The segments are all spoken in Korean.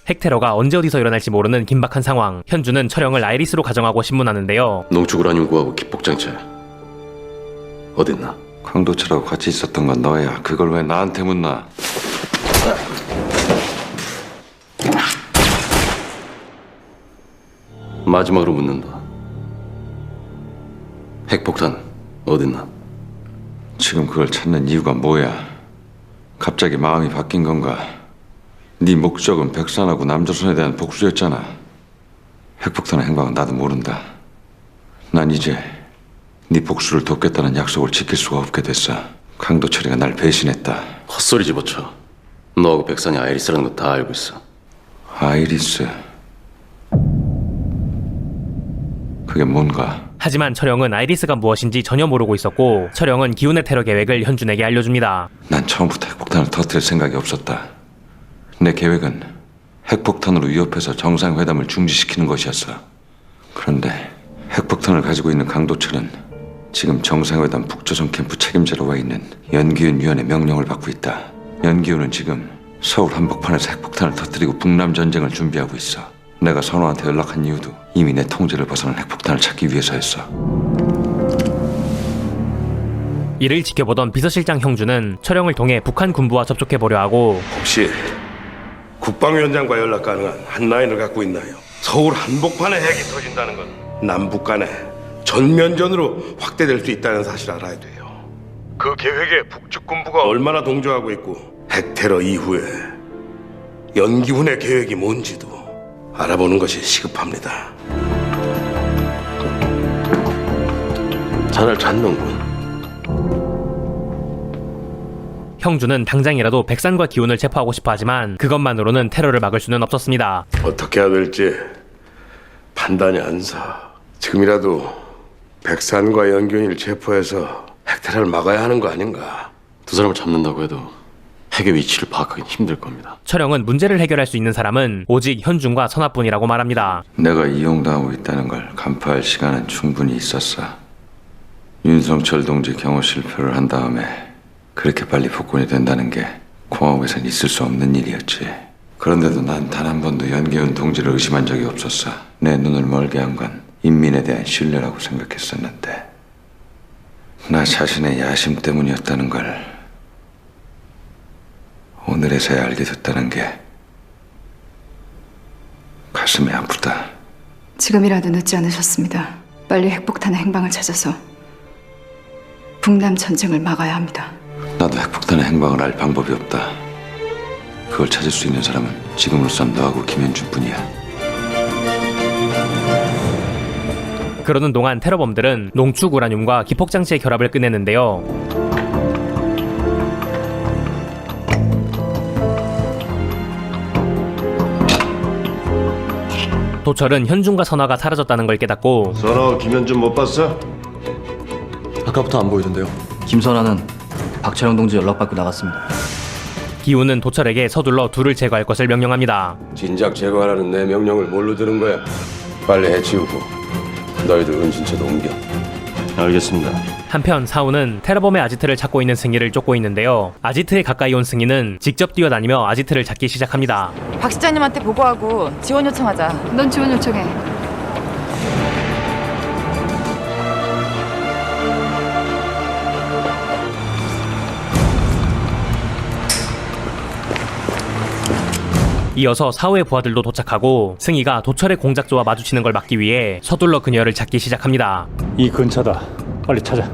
핵테러가 언제 어디서 일어날지 모르는 긴박한 상황. 현주는 철영을 아이리스로 가정하고 신문하는데요. 농축우라늄구하고 기폭장치 어딨나? 강도철하고 같이 있었던 건 너야. 그걸 왜 나한테 묻나? 마지막으로 묻는다. 핵폭탄 어딨나? 지금 그걸 찾는 이유가 뭐야? 갑자기 마음이 바뀐 건가? 네 목적은 백산하고 남조선에 대한 복수였잖아. 핵폭탄의 행방은 나도 모른다. 난 이제 네 복수를 돕겠다는 약속을 지킬 수가 없게 됐어. 강도철이가 날 배신했다. 헛소리 집어쳐. 너하고 백산이 아이리스라는 거 다 알고 있어. 아이리스. 그게 뭔가? 하지만 철영은 아이리스가 무엇인지 전혀 모르고 있었고, 철영은 기운의 테러 계획을 현준에게 알려줍니다. 난 처음부터 핵폭탄을 터뜨릴 생각이 없었다. 내 계획은 핵폭탄으로 위협해서 정상회담을 중지시키는 것이었어. 그런데 핵폭탄을 가지고 있는 강도철은 지금 정상회담 북조선 캠프 책임자로 와 있는 연기훈 위원의 명령을 받고 있다. 연기훈은 지금 서울 한복판에서 핵폭탄을 터뜨리고 북남 전쟁을 준비하고 있어. 내가 선호한테 연락한 이유도 이미 내 통제를 벗어난 핵폭탄을 찾기 위해서였어. 이를 지켜보던 비서실장 형주는 철영을 통해 북한 군부와 접촉해보려 하고, 혹시 국방위원장과 연락 가능한 한라인을 갖고 있나요? 서울 한복판에 핵이 터진다는 건 남북 간에 전면전으로 확대될 수 있다는 사실 알아야 돼요. 그 계획에 북측 군부가 얼마나 동조하고 있고 핵테러 이후에 연기훈의 계획이 뭔지도 알아보는 것이 시급합니다. 자날 찾는군. 형주는 당장이라도 백산과 기훈을 체포하고 싶어 하지만 그것만으로는 테러를 막을 수는 없었습니다. 어떻게 해야 될지 판단이 안 서. 지금이라도 백산과 연균이를 체포해서 핵테러를 막아야 하는 거 아닌가? 두 사람을 잡는다고 해도 핵의 위치를 파악하기는 힘들 겁니다. 철영은 문제를 해결할 수 있는 사람은 오직 현준과 선아뿐이라고 말합니다. 내가 이용당하고 있다는 걸 간파할 시간은 충분히 있었어. 윤성철 동지 경호 실패를 한 다음에 그렇게 빨리 복권이 된다는 게 공화국에선 있을 수 없는 일이었지. 그런데도 난 단 한 번도 연기훈 동지를 의심한 적이 없었어. 내 눈을 멀게 한 건 인민에 대한 신뢰라고 생각했었는데 나 자신의 야심 때문이었다는 걸 오늘에서야 알게 됐다는 게 가슴이 아프다. 지금이라도 늦지 않으셨습니다. 빨리 핵폭탄의 행방을 찾아서 북남 전쟁을 막아야 합니다. 나도 핵폭탄의 행방을 알 방법이 없다. 그걸 찾을 수 있는 사람은 지금으로선 너하고 김현준 뿐이야. 그러는 동안 테러범들은 농축우라늄과 기폭장치의 결합을 끝냈는데요. 도철은 현준과 선화가 사라졌다는 걸 깨닫고, 선호 김현준 못 봤어? 아까부터 안 보이던데요. 김선아는 박철영 동지 연락받고 나갔습니다. 기훈은 도철에게 서둘러 둘을 제거할 것을 명령합니다. 진작 제거하라는 내 명령을 뭘로 들은 거야? 빨리 해치우고 너희들 은신처도 옮겨. 알겠습니다. 한편 사우는 테러범의 아지트를 찾고 있는 승희를 쫓고 있는데요. 아지트에 가까이 온 승희는 직접 뛰어다니며 아지트를 찾기 시작합니다. 박 시장님한테 보고하고 지원 요청하자. 넌 지원 요청해. 이어서 사우의 부하들도 도착하고 승희가 도철의 공작조와 마주치는 걸 막기 위해 서둘러 그녀를 찾기 시작합니다. 이 근처다. 빨리 찾아.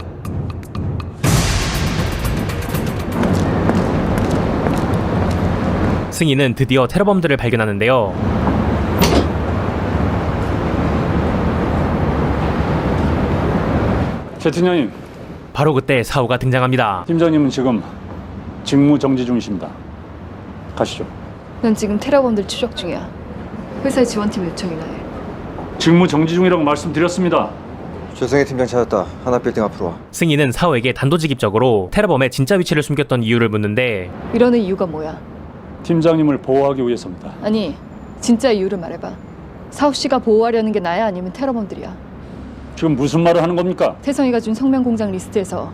승희는 드디어 테러범들을 발견하는데요. 최 팀장님, 바로 그때 사우가 등장합니다. 팀장님은 지금 직무 정지 중이십니다. 가시죠. 넌 지금 테러범들 추적 중이야. 회사에 지원팀 요청이나 해. 직무 정지 중이라고 말씀드렸습니다. 최승희 팀장 찾았다. 하나 빌딩 앞으로 와. 승희는 사우에게 단도직입적으로 테러범의 진짜 위치를 숨겼던 이유를 묻는데, 이러는 이유가 뭐야? 팀장님을 보호하기 위해서입니다. 아니, 진짜 이유를 말해봐. 사우 씨가 보호하려는 게 나야 아니면 테러범들이야? 지금 무슨 말을 하는 겁니까? 태성이가 준 성명공장 리스트에서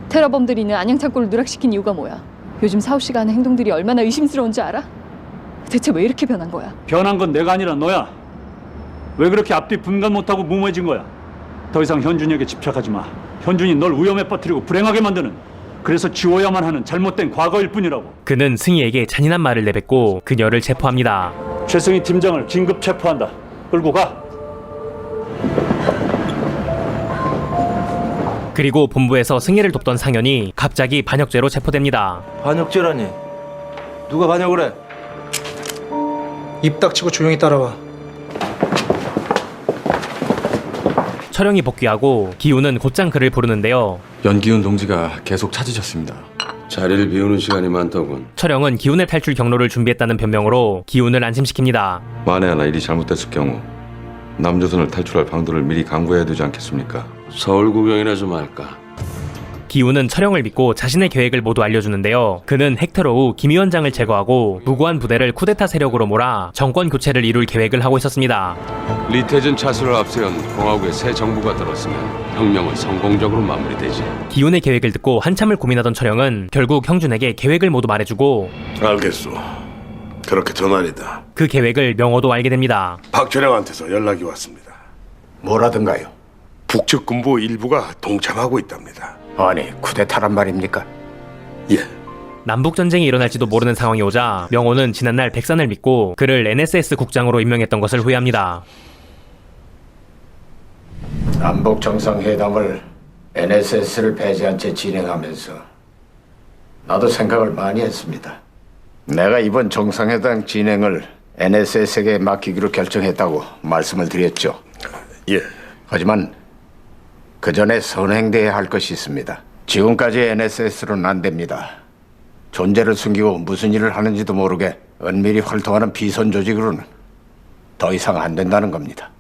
테러범들이 있는 안양창고를 누락시킨 이유가 뭐야? 요즘 사우 씨가 하는 행동들이 얼마나 의심스러운 줄 알아? 대체 왜 이렇게 변한 거야? 변한 건 내가 아니라 너야. 왜 그렇게 앞뒤 분간 못하고 무모해진 거야? 더 이상 현준이에게 집착하지 마. 현준이 널 위험에 빠뜨리고 불행하게 만드는, 그래서 지워야만 하는 잘못된 과거일 뿐이라고. 그는 승희에게 잔인한 말을 내뱉고 그녀를 체포합니다. 최승희 팀장을 긴급 체포한다. 끌고 가. 그리고 본부에서 승희를 돕던 상현이 갑자기 반역죄로 체포됩니다. 반역죄라니? 누가 반역을 해? 입 닥치고 조용히 따라와. 철영이 복귀하고 기훈은 곧장 그를 부르는데요. 연기훈 동지가 계속 찾으셨습니다. 자리를 비우는 시간이 많더군. 철영은 기훈의 탈출 경로를 준비했다는 변명으로 기훈을 안심시킵니다. 만에 하나 일이 잘못됐을 경우 남조선을 탈출할 방도를 미리 강구해야 되지 않겠습니까? 서울 구경이나 좀 할까? 기훈은 철영을 믿고 자신의 계획을 모두 알려주는데요. 그는 핵테러 후 김 위원장을 제거하고 무고한 부대를 쿠데타 세력으로 몰아 정권 교체를 이룰 계획을 하고 있었습니다. 리태전 차수를 앞세운 공화국의 새 정부가 들었으면 혁명은 성공적으로 마무리되지. 기훈의 계획을 듣고 한참을 고민하던 철영은 결국 형준에게 계획을 모두 말해주고 알겠소. 그렇게 전환이다. 그 계획을 명호도 알게 됩니다. 박철영한테서 연락이 왔습니다. 뭐라든가요? 북측 군부 일부가 동참하고 있답니다. 아니, 쿠데타란 말입니까? 예. 남북전쟁이 일어날지도 모르는 상황이 오자 명호는 지난날 백산을 믿고 그를 NSS 국장으로 임명했던 것을 후회합니다. 남북 정상회담을 NSS를 배제한 채 진행하면서 나도 생각을 많이 했습니다. 내가 이번 정상회담 진행을 NSS에게 맡기기로 결정했다고 말씀을 드렸죠. 예. 하지만 그 전에 선행돼야 할 것이 있습니다. 지금까지 NSS로는 안 됩니다. 존재를 숨기고 무슨 일을 하는지도 모르게 은밀히 활동하는 비선 조직으로는 더 이상 안 된다는 겁니다.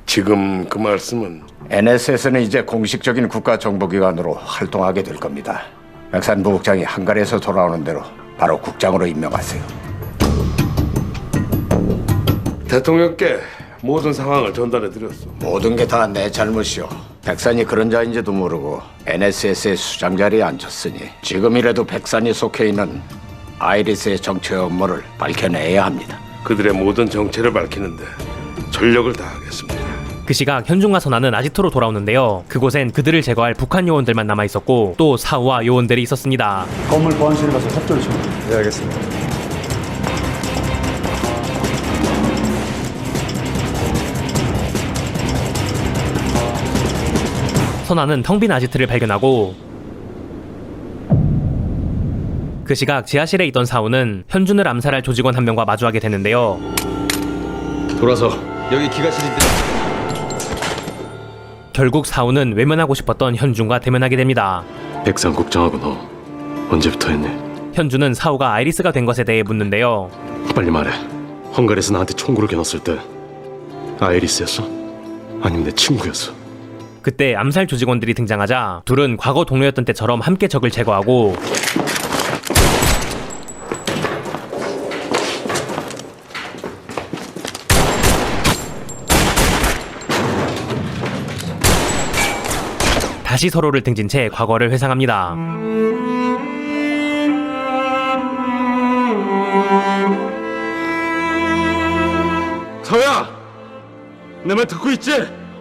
지금 그 말씀은 NSS는 이제 공식적인 국가정보기관으로 활동하게 될 겁니다. 백산 부국장이 한가리에서 돌아오는 대로 바로 국장으로 임명하세요. 대통령께 모든 상황을 전달해드렸소. 모든 게 다 내 잘못이오. 백산이 그런 자인지도 모르고 NSS의 수장 자리에 앉혔으니 지금이라도 백산이 속해 있는 아이리스의 정체 업무를 밝혀내야 합니다. 그들의 모든 정체를 밝히는데 전력을 다하겠습니다. 그 시각 현준과 선아는 아지트로 돌아오는데요. 그곳엔 그들을 제거할 북한 요원들만 남아있었고 또 사우와 요원들이 있었습니다. 건물 보안실에 가서 협조를 좀. 네, 알겠습니다. 선아는 텅 빈 아지트를 발견하고 그 시각 지하실에 있던 사우는 현준을 암살할 조직원 한 명과 마주하게 되는데요. 돌아서. 여기 기가실인데. 결국 사우는 외면하고 싶었던 현준과 대면하게 됩니다. 백상 국장하고 너 언제부터 했니? 현준은 사우가 아이리스가 된 것에 대해 묻는데요. 빨리 말해. 헝가리에서 나한테 총구를 겨눴을 때 아이리스였어? 아니면 내 친구였어? 그때 암살 조직원들이 등장하자 둘은 과거 동료였던 때처럼 함께 적을 제거하고 다시 서로를 등진 채 과거를 회상합니다. 서야! 내 말 듣고 있지?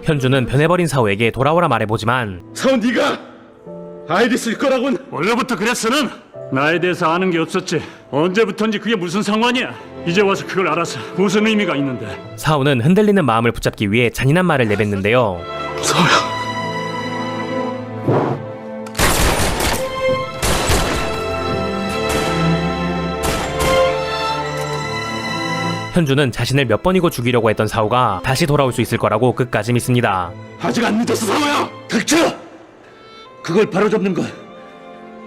현준은 변해버린 사우에게 돌아오라 말해보지만 서우 네가 아이리스일 거라고는 원래부터 그랬어는? 나에 대해서 아는 게 없었지. 언제부턴지 그게 무슨 상관이야. 이제 와서 그걸 알아서 무슨 의미가 있는데. 사우는 흔들리는 마음을 붙잡기 위해 잔인한 말을 내뱉는데요. 서야. 현준은 자신을 몇 번이고 죽이려고 했던 사우가 다시 돌아올 수 있을 거라고 끝까지 믿습니다. 아직 안 믿었어 사우야! 닥쳐! 그걸 바로잡는 건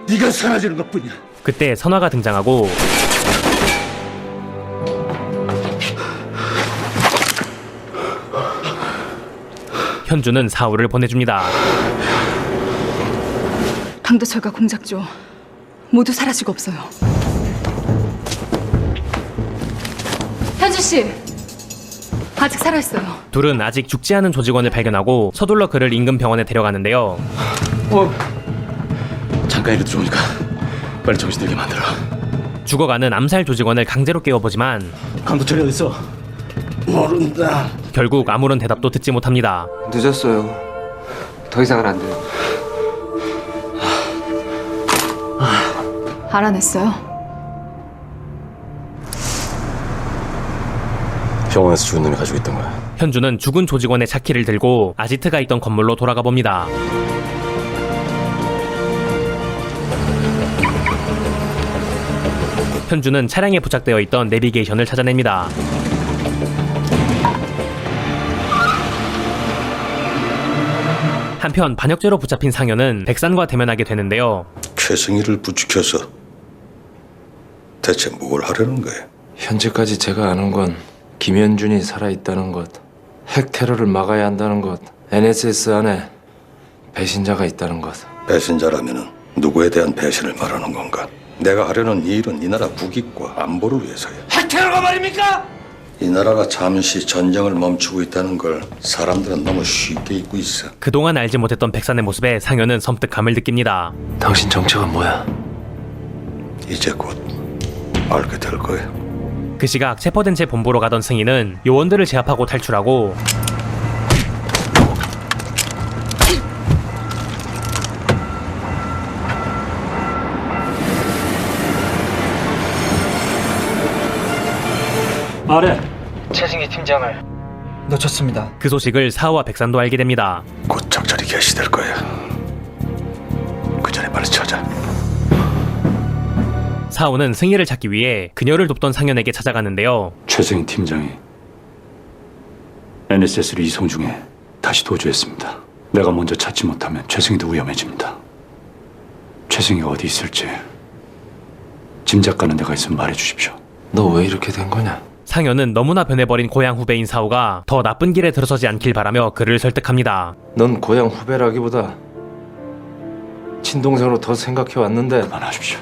네가 사라지는 것뿐이야. 그때 선화가 등장하고 현준은 사우를 보내줍니다. 강도철과 공작조 모두 사라지고 없어요. 현준 씨 아직 살아있어요. 둘은 아직 죽지 않은 조직원을 발견하고 서둘러 그를 인근 병원에 데려가는데요. 잠깐이라도 좋으니까 빨리 정신 들게 만들어. 죽어가는 암살 조직원을 강제로 깨워보지만 강도철이 어딨어? 모른다. 결국 아무런 대답도 듣지 못합니다. 늦었어요. 더 이상은 안 돼요. 알아냈어요? 병원에서 죽은 놈이 가지고 있던 거야. 현주는 죽은 조직원의 차키를 들고 아지트가 있던 건물로 돌아가 봅니다. 현주는 차량에 부착되어 있던 내비게이션을 찾아냅니다. 한편 반역죄로 붙잡힌 상현은 백산과 대면하게 되는데요. 최승희를 부추겨서 대체 뭘 하려는 거야? 현재까지 제가 아는 건 김현준이 살아있다는 것, 핵 테러를 막아야 한다는 것, NSS 안에 배신자가 있다는 것. 배신자라면은 누구에 대한 배신을 말하는 건가? 내가 하려는 이 일은 이 나라 국익과 안보를 위해서야. 핵 테러가 말입니까? 이 나라가 잠시 전쟁을 멈추고 있다는 걸 사람들은 너무 쉽게 잊고 있어. 그동안 알지 못했던 백산의 모습에 상현은 섬뜩함을 느낍니다. 당신 정체가 뭐야? 이제 곧 알게 될 거야. 그 시각 체포된 채 본부로 가던 승희는 요원들을 제압하고 탈출하고 말해. 최승희 팀장을 놓쳤습니다. 그 소식을 사우와 백산도 알게 됩니다. 곧 적절히 개시될 거야. 그 전에 빨리 찾아. 사우는 승희를 찾기 위해 그녀를 돕던 상현에게 찾아가는데요. 최승희 팀장이 NSS를 이송 중에 다시 도주했습니다. 내가 먼저 찾지 못하면 최승희도 위험해집니다. 최승희가 어디 있을지 짐작가는 데가 있으면 말해주십시오. 너 왜 이렇게 된 거냐? 상현은 너무나 변해버린 고향 후배인 사우가 더 나쁜 길에 들어서지 않길 바라며 그를 설득합니다. 넌 고향 후배라기보다 친동생으로 더 생각해 왔는데 그만하십시오.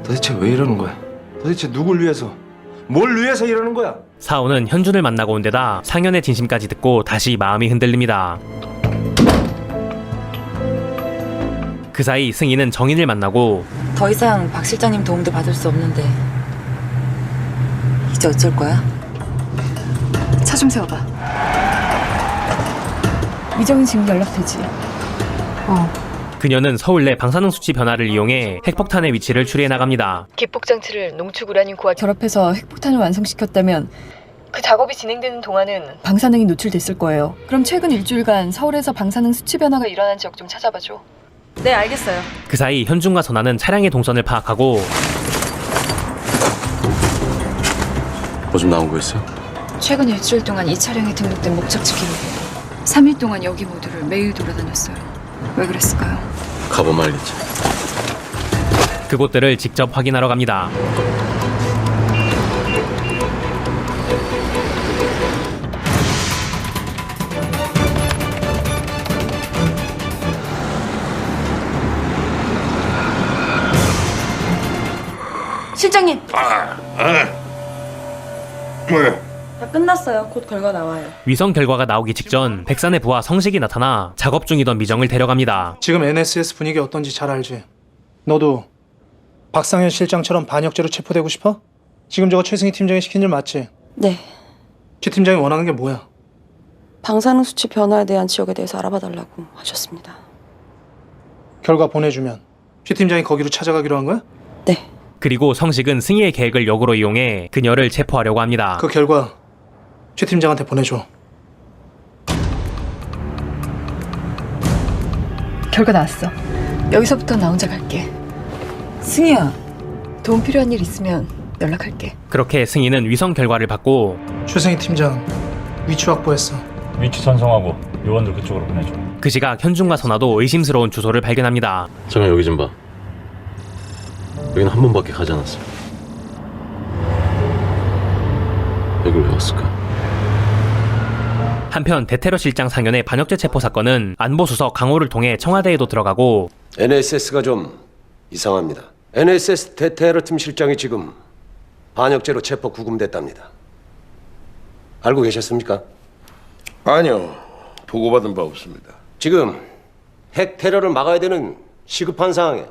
도대체 왜 이러는 거야? 도대체 누굴 위해서? 뭘 위해서 이러는 거야? 사우는 현준을 만나고 온 데다 상현의 진심까지 듣고 다시 마음이 흔들립니다. 그 사이 승희는 정인을 만나고 더 이상 박 실장님 도움도 받을 수 없는데 이제 어쩔 거야? 차 좀 세워봐. 미정인 지금 연락되지? 그녀는 서울 내 방사능 수치 변화를 이용해 핵폭탄의 위치를 추리해 나갑니다. 기폭 장치를 농축 우라늄 고와 결합해서 핵폭탄을 완성시켰다면 그 작업이 진행되는 동안은 방사능이 노출됐을 거예요. 그럼 최근 일주일간 서울에서 방사능 수치 변화가 일어난 지역 좀 찾아봐줘. 네, 알겠어요. 그 사이 현준과 선아는 차량의 동선을 파악하고 뭐 좀 나온 거 있어? 최근 일주일 동안 이 차량에 등록된 목적지 기록. 3일 동안 여기 모두를 매일 돌아다녔어요. 왜 그랬을까요? 가보 말리지. 그곳들을 직접 확인하러 갑니다. 실장님! 왜? 다 끝났어요. 곧 결과 나와요. 위성 결과가 나오기 직전 백산의 부하 성식이 나타나 작업 중이던 미정을 데려갑니다. 지금 NSS 분위기 어떤지 잘 알지? 너도 박상현 실장처럼 반역죄로 체포되고 싶어? 지금 저거 최승희 팀장이 시킨 일 맞지? 네. 최 팀장이 원하는 게 뭐야? 방사능 수치 변화에 대한 지역에 대해서 알아봐달라고 하셨습니다. 결과 보내주면 최 팀장이 거기로 찾아가기로 한 거야? 네. 그리고 성식은 승희의 계획을 역으로 이용해 그녀를 체포하려고 합니다. 그 결과 최 팀장한테 보내줘. 결과 나왔어. 여기서부터 나 혼자 갈게. 승희야, 도움 필요한 일 있으면 연락할게. 그렇게 승희는 위성 결과를 받고 최승희 팀장 위치 확보했어. 위치 전송하고 요원들 그쪽으로 보내줘. 그 시각 현준과 선아도 의심스러운 주소를 발견합니다. 잠깐 여기 좀 봐. 여기는 한 번밖에 가지 않았어. 여길 왜 왔을까? 한편 대테러 실장 상현의 반역죄 체포 사건은 안보수석 강호를 통해 청와대에도 들어가고 NSS가 좀 이상합니다. NSS 대테러팀 실장이 지금 반역죄로 체포 구금됐답니다. 알고 계셨습니까? 아니요. 보고받은 바 없습니다. 지금 핵 테러를 막아야 되는 시급한 상황에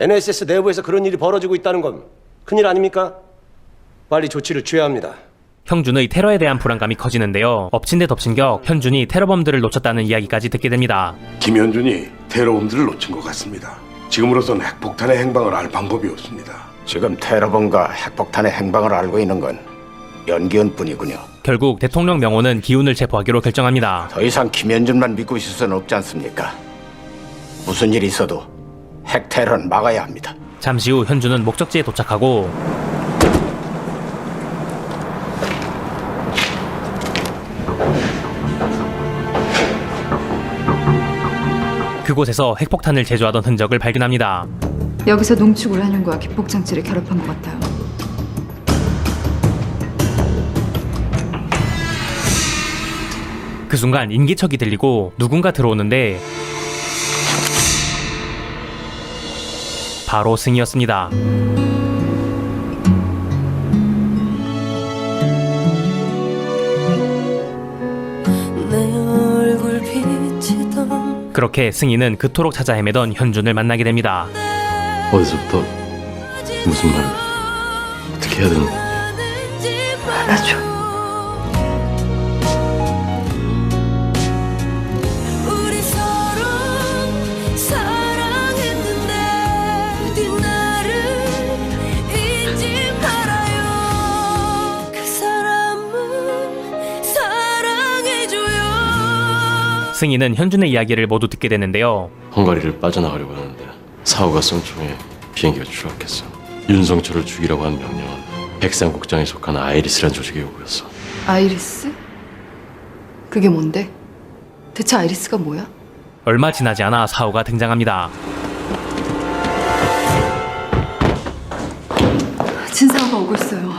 NSS 내부에서 그런 일이 벌어지고 있다는 건 큰일 아닙니까? 빨리 조치를 취해야 합니다. 형준의 테러에 대한 불안감이 커지는데요. 엎친 데 덮친 격 현준이 테러범들을 놓쳤다는 이야기까지 듣게 됩니다. 김현준이 테러범들을 놓친 것 같습니다. 지금으로선 핵폭탄의 행방을 알 방법이 없습니다. 지금 테러범과 핵폭탄의 행방을 알고 있는 건 연기훈뿐이군요. 결국 대통령 명호는 기훈을 체포하기로 결정합니다. 더 이상 김현준만 믿고 있을 수는 없지 않습니까? 무슨 일이 있어도 핵 테러는 막아야 합니다. 잠시 후 현준은 목적지에 도착하고 그곳에서 핵폭탄을 제조하던 흔적을 발견합니다. 여기서 농축 우라늄과 기폭장치를 결합한 것 같아요. 그 순간 인기척이 들리고 누군가 들어오는데 바로 승희였습니다. 그렇게 승희는 그토록 찾아 헤매던 현준을 만나게 됩니다. 어디서부터 무슨 말을 어떻게 해야 되는데? 알아줘. 승희는 현준의 이야기를 모두 듣게 되는데요. 헝가리를 빠져나가려고 하는데 사오가 쏜총에 비행기가 추락했어. 윤성철을 죽이라고 한 명령은 백상국장에 속한 아이리스란 조직의 요구였어. 아이리스? 그게 뭔데? 대체 아이리스가 뭐야? 얼마 지나지 않아 사오가 등장합니다. 진사오가 오고 있어요.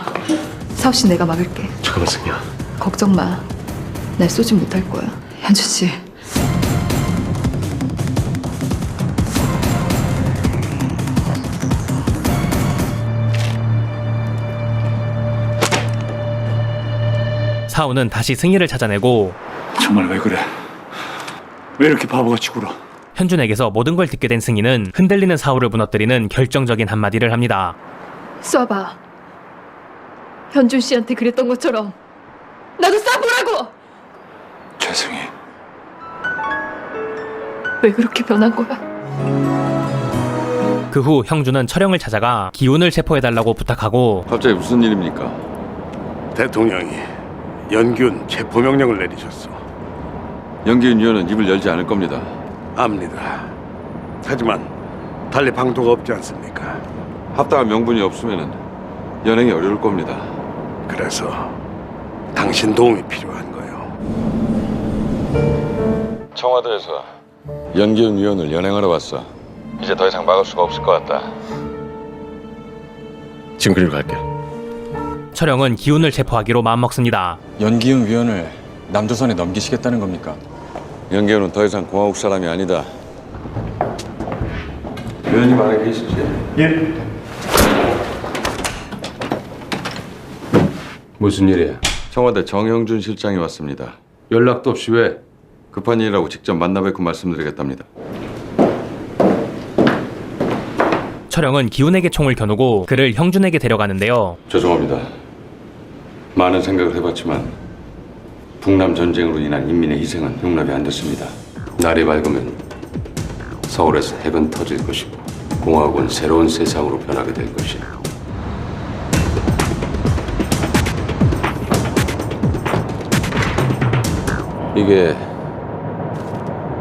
사오 씨 내가 막을게. 잠깐만 승희야. 걱정 마. 날 쏘진 못할 거야. 현준 씨. 사오는 다시 승희를 찾아내고 정말 왜 그래? 왜 이렇게 바보같이 굴어? 현준에게서 모든 걸 듣게 된 승희는 흔들리는 사오를 무너뜨리는 결정적인 한마디를 합니다. 쏴봐. 현준 씨한테 그랬던 것처럼 나도 쏴보라고! 최승희. 왜 그렇게 변한 거야? 그 후 형준은 철영을 찾아가 기훈을 체포해달라고 부탁하고 갑자기 무슨 일입니까? 대통령이 연기훈 체포명령을 내리셨어. 연기훈 위원은 입을 열지 않을 겁니다. 압니다. 하지만 달리 방도가 없지 않습니까? 합당한 명분이 없으면 연행이 어려울 겁니다. 그래서 당신 도움이 필요한 거예요. 청와대에서 연기훈 위원을 연행하러 왔어. 이제 더 이상 막을 수가 없을 것 같다. 지금 그리로 갈게. 철영은 기훈을 체포하기로 마음먹습니다. 연기훈 위원을 남조선에 넘기시겠다는 겁니까? 연기훈은 더 이상 공화국 사람이 아니다. 위원님 안에 계시지? 예. 무슨 일이야? 청와대 정형준 실장이 왔습니다. 연락도 없이 왜? 급한 일이라고 직접 만나 뵙고 말씀드리겠답니다. 철영은 기훈에게 총을 겨누고 그를 형준에게 데려가는데요. 죄송합니다. 많은 생각을 해봤지만 북남 전쟁으로 인한 인민의 희생은 용납이 안 됐습니다. 날이 밝으면 서울에서 핵은 터질 것이고 공화국은 새로운 세상으로 변하게 될 것이야. 이게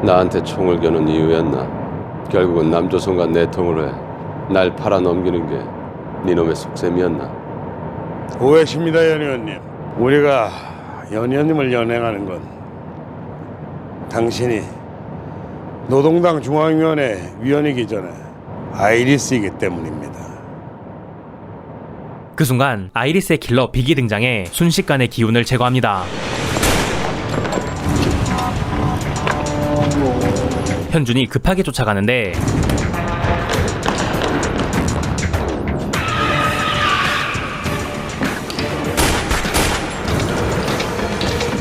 나한테 총을 겨눈 이유였나? 결국은 남조선과 내통을 해 날 팔아넘기는 게 니놈의 속셈이었나? 오해십니다, 연 의원님. 우리가 연 의원님을 연행하는 건 당신이 노동당 중앙위원회 위원이기 전에 아이리스이기 때문입니다. 그 순간 아이리스의 킬러 빅이 등장해 순식간에 기훈을 제거합니다. 현준이 급하게 쫓아가는데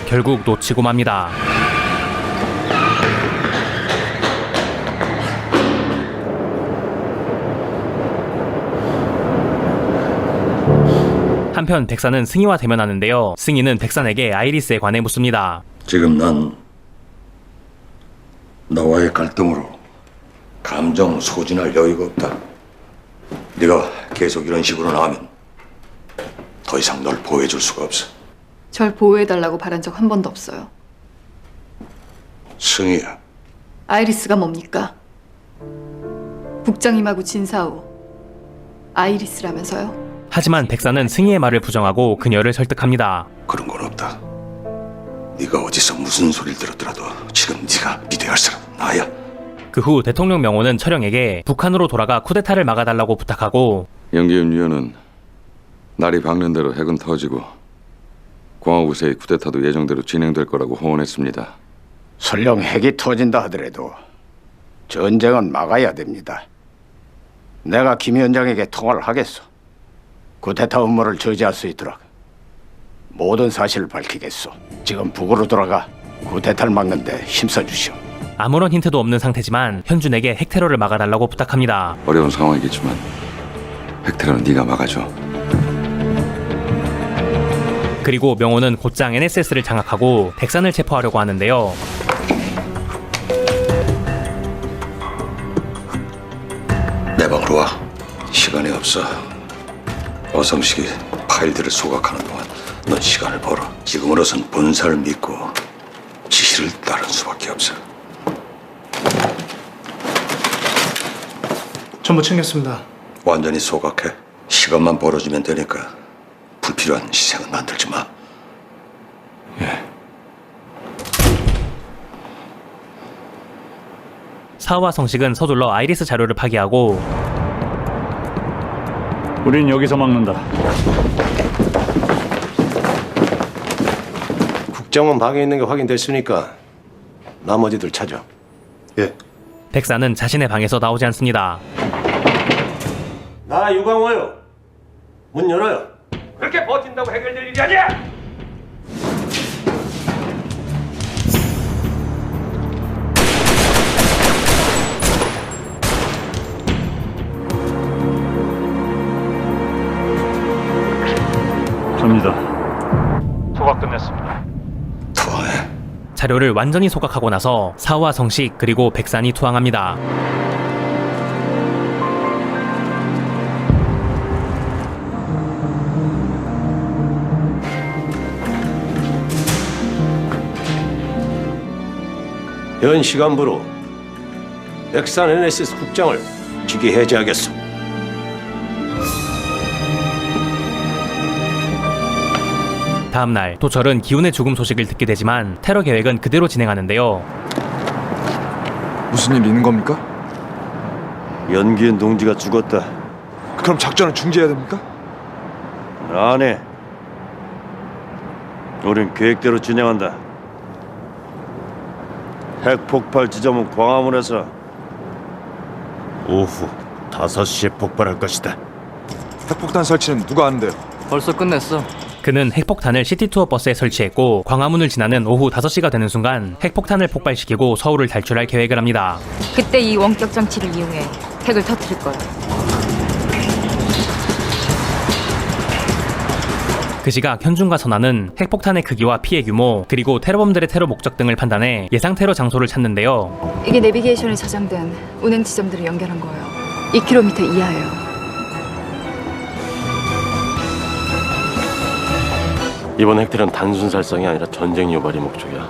결국 놓치고 맙니다. 한편 백사는 승희와 대면하는데요. 승희는 백산에게 아이리스에 관해 묻습니다. 지금 난 너와의 갈등으로 감정 소진할 여유가 없다. 네가 계속 이런 식으로 나가면 더 이상 널 보호해줄 수가 없어. 절 보호해달라고 바란 적 한 번도 없어요. 승희야. 아이리스가 뭡니까? 국장님하고 진사우 아이리스라면서요? 하지만 백사는 승희의 말을 부정하고 그녀를 설득합니다. 그런 건 없다. 네가 어디서 무슨 소리를 들었더라도 지금 네가 믿어야 할 사람은 나야. 그 후 대통령 명호는 철영에게 북한으로 돌아가 쿠데타를 막아달라고 부탁하고 영기훈 위원은 날이 밝는 대로 핵은 터지고 공화국의 쿠데타도 예정대로 진행될 거라고 호언했습니다. 설령 핵이 터진다 하더라도 전쟁은 막아야 됩니다. 내가 김 위원장에게 통화를 하겠소. 쿠데타 음모를 저지할 수 있도록 모든 사실을 밝히겠소. 지금 북으로 돌아가 쿠데타를 막는 데 힘써주시오. 아무런 힌트도 없는 상태지만 현준에게 핵테러를 막아달라고 부탁합니다. 어려운 상황이겠지만 핵테러는 네가 막아줘. 그리고 명호는 곧장 NSS를 장악하고 백산을 체포하려고 하는데요. 내 방으로 와. 시간이 없어. 어성식이 파일들을 소각하는 동안 넌 시간을 벌어. 지금으로선 본사를 믿고 지시를 따르는 수밖에 없어. 전부 챙겼습니다. 완전히 소각해. 시간만 벌어주면 되니까 불필요한 희생은 만들지 마. 사우와 성식은 서둘러 아이리스 자료를 파기하고 우린 여기서 막는다. 국정원 방에 있는 게 확인됐으니까 나머지들 찾아. 예. 백사는 자신의 방에서 나오지 않습니다. 나 유광호요. 문 열어요. 그렇게 버틴다고 해결될 일이 아니야. 접니다. 소각 끝냈습니다. 자료를 완전히 소각하고 나서 사우와 성식 그리고 백산이 투항합니다. 현 시간부로 백산 NSS 국장을 직위 해제하겠소. 다음날 도철은 기훈의 죽음 소식을 듣게 되지만 테러 계획은 그대로 진행하는데요. 무슨 일 있는 겁니까? 연기현 동지가 죽었다. 그럼 작전을 중지해야 됩니까? 안 해. 우린 계획대로 진행한다. 핵폭발 지점은 광화문에서 오후 5시에 폭발할 것이다. 핵폭탄 설치는 누가 하는데요? 벌써 끝냈어. 그는 핵폭탄을 시티투어 버스에 설치했고 광화문을 지나는 오후 5시가 되는 순간 핵폭탄을 폭발시키고 서울을 탈출할 계획을 합니다. 그때 이 원격 장치를 이용해 핵을 터뜨릴 거야. 그 시각 현준과 선아는 핵폭탄의 크기와 피해 규모 그리고 테러범들의 테러 목적 등을 판단해 예상 테러 장소를 찾는데요. 이게 내비게이션에 저장된 운행 지점들을 연결한 거예요. 2km 이하예요. 이번 핵테러는 단순 살상이 아니라 전쟁 유발이 목적이야.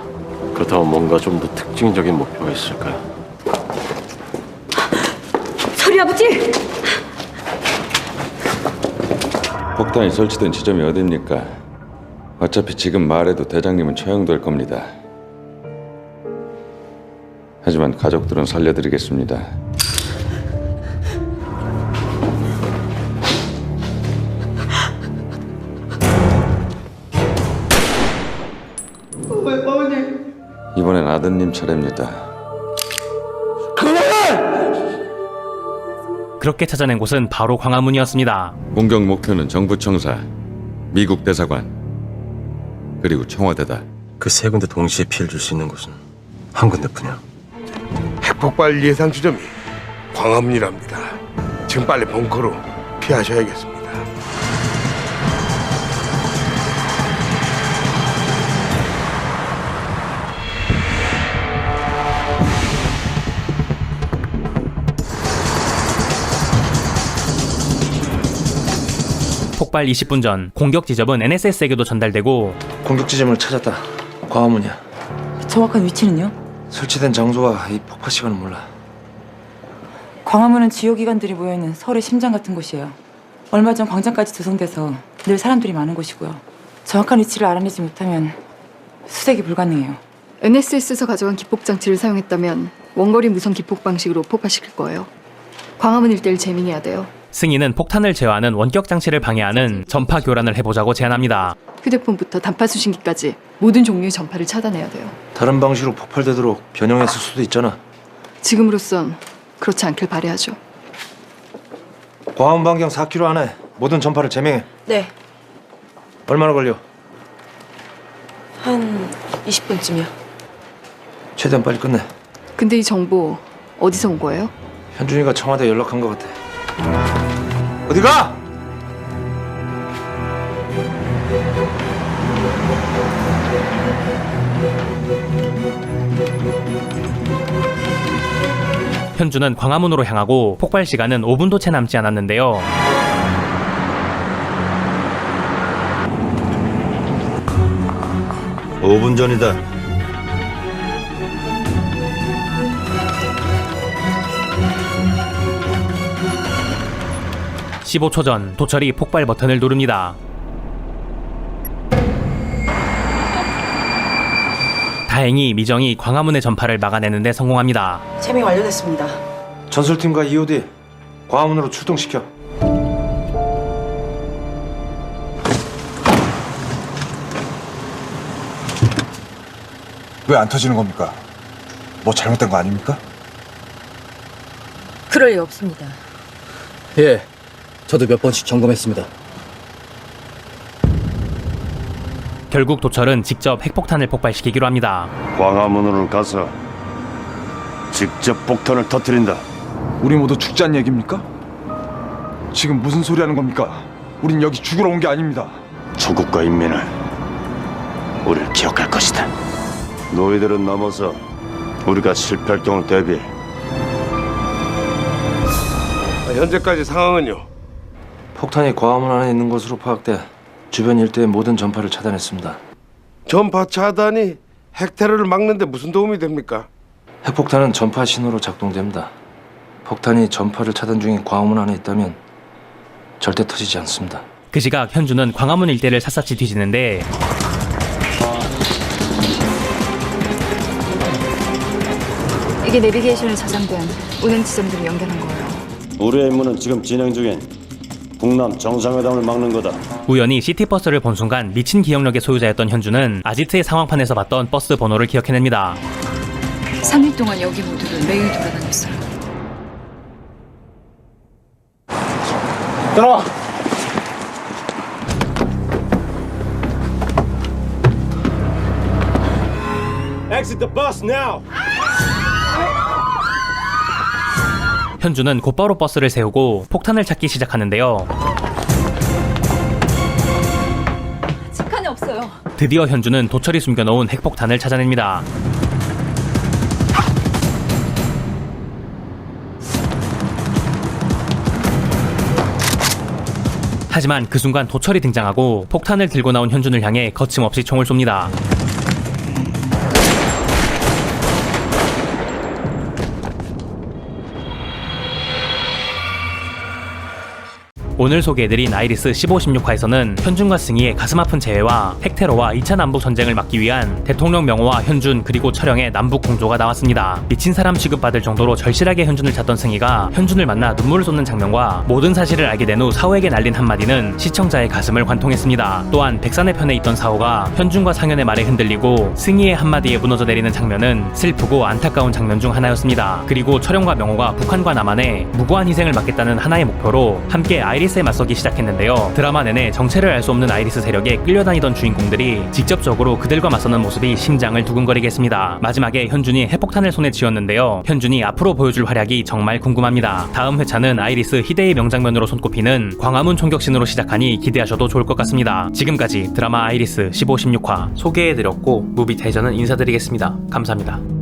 그렇다면 뭔가 좀 더 특징적인 목표가 있을까? 소리 아버지! 폭탄이 설치된 지점이 어딥니까? 어차피 지금 말해도 대장님은 처형될 겁니다. 하지만 가족들은 살려드리겠습니다. 이번엔 아드님 차례입니다. 그렇게 찾아낸 곳은 바로 광화문이었습니다. 공격 목표는 정부 청사, 미국 대사관, 그리고 청와대다. 그 세 군데 동시에 피해를 줄 수 있는 곳은 한 군데뿐이야. 핵폭발 예상 지점이 광화문이랍니다. 지금 빨리 벙커로 피하셔야겠습니다. 폭발 20분 전 공격 지점은 NSS에게도 전달되고 공격 지점을 찾았다. 광화문이야. 정확한 위치는요? 설치된 장소와 이 폭파 시간은 몰라. 광화문은 주요 기관들이 모여있는 서울의 심장 같은 곳이에요. 얼마 전 광장까지 조성돼서 늘 사람들이 많은 곳이고요. 정확한 위치를 알아내지 못하면 수색이 불가능해요. NSS에서 가져간 기폭 장치를 사용했다면 원거리 무선 기폭 방식으로 폭파시킬 거예요. 광화문 일대를 재밍해야 돼요. 승희는 폭탄을 제어하는 원격 장치를 방해하는 전파 교란을 해보자고 제안합니다. 휴대폰부터 단파 수신기까지 모든 종류의 전파를 차단해야 돼요. 다른 방식으로 폭발되도록 변형했을 수도 있잖아. 지금으로선 그렇지 않길 바라야죠. 광화문 반경 4km 안에 모든 전파를 제명해. 네. 얼마나 걸려? 한 20분쯤이요. 최대한 빨리 끝내. 근데 이 정보 어디서 온 거예요? 현준이가 청와대에 연락한 것 같아. 어디 가? 현주는 광화문으로 향하고 폭발 시간은 5분도 채 남지 않았는데요. 오 분 전이다. 15초 전 도철이 폭발 버튼을 누릅니다. 다행히 미정이 광화문의 전파를 막아내는데 성공합니다. 재밍 완료됐습니다. 전술팀과 EOD 광화문으로 출동시켜. 왜 안 터지는 겁니까? 뭐 잘못된 거 아닙니까? 그럴 리 없습니다. 예, 저도 몇 번씩 점검했습니다. 결국 도철은 직접 핵폭탄을 폭발시키기로 합니다. 광화문으로 가서 직접 폭탄을 터뜨린다. 우리 모두 죽자는 얘기입니까? 지금 무슨 소리 하는 겁니까? 우린 여기 죽으러 온 게 아닙니다. 조국과 인민을 우리를 기억할 것이다. 너희들은 넘어서 우리가 실패할 경우를 대비해. 현재까지 상황은요? 폭탄이 광화문 안에 있는 것으로 파악돼 주변 일대의 모든 전파를 차단했습니다. 전파 차단이 핵 테러를 막는데 무슨 도움이 됩니까? 핵폭탄은 전파 신호로 작동됩니다. 폭탄이 전파를 차단 중인 광화문 안에 있다면 절대 터지지 않습니다. 그 시각 현주는 광화문 일대를 샅샅이 뒤지는데 이게 내비게이션에 저장된 운행 지점들을 연결한 거예요. 우리의 임무는 지금 진행 중인 북남 정상회담을 막는 거다. 우연히 시티버스를 본 순간 미친 기억력의 소유자였던 현주는 아지트의 상황판에서 봤던 버스 번호를 기억해냅니다. 3일 동안 여기 모두를 매일 돌아다녔어요. 따라와! Exit the bus now. 현주는 곧바로 버스를 세우고 폭탄을 찾기 시작하는데요. 직칸이 없어요. 드디어 현주는 도철이 숨겨놓은 핵폭탄을 찾아냅니다. 하지만 그 순간 도철이 등장하고 폭탄을 들고 나온 현준을 향해 거침없이 총을 쏩니다. 오늘 소개해드린 아이리스 15, 16화에서는 현준과 승희의 가슴 아픈 재회와 핵테러와 2차 남북 전쟁을 막기 위한 대통령 명호와 현준 그리고 철영의 남북 공조가 나왔습니다. 미친 사람 취급받을 정도로 절실하게 현준을 찾던 승희가 현준을 만나 눈물을 쏟는 장면과 모든 사실을 알게 된 후 사호에게 날린 한마디는 시청자의 가슴을 관통했습니다. 또한 백산의 편에 있던 사호가 현준과 상현의 말에 흔들리고 승희의 한마디에 무너져 내리는 장면은 슬프고 안타까운 장면 중 하나였습니다. 그리고 철영과 명호가 북한과 남한에 무고한 희생을 막겠다는 하나의 목표로 함께 아이리스에 맞서기 시작했는데요. 드라마 내내 정체를 알 수 없는 아이리스 세력에 끌려다니던 주인공들이 직접적으로 그들과 맞서는 모습이 심장을 두근거리게 했습니다. 마지막에 현준이 핵폭탄을 손에 쥐었는데요. 현준이 앞으로 보여줄 활약이 정말 궁금합니다. 다음 회차는 아이리스 희대의 명장면으로 손꼽히는 광화문 총격신으로 시작하니 기대하셔도 좋을 것 같습니다. 지금까지 드라마 아이리스 15, 16화 소개해드렸고 무비타이저는 인사드리겠습니다. 감사합니다.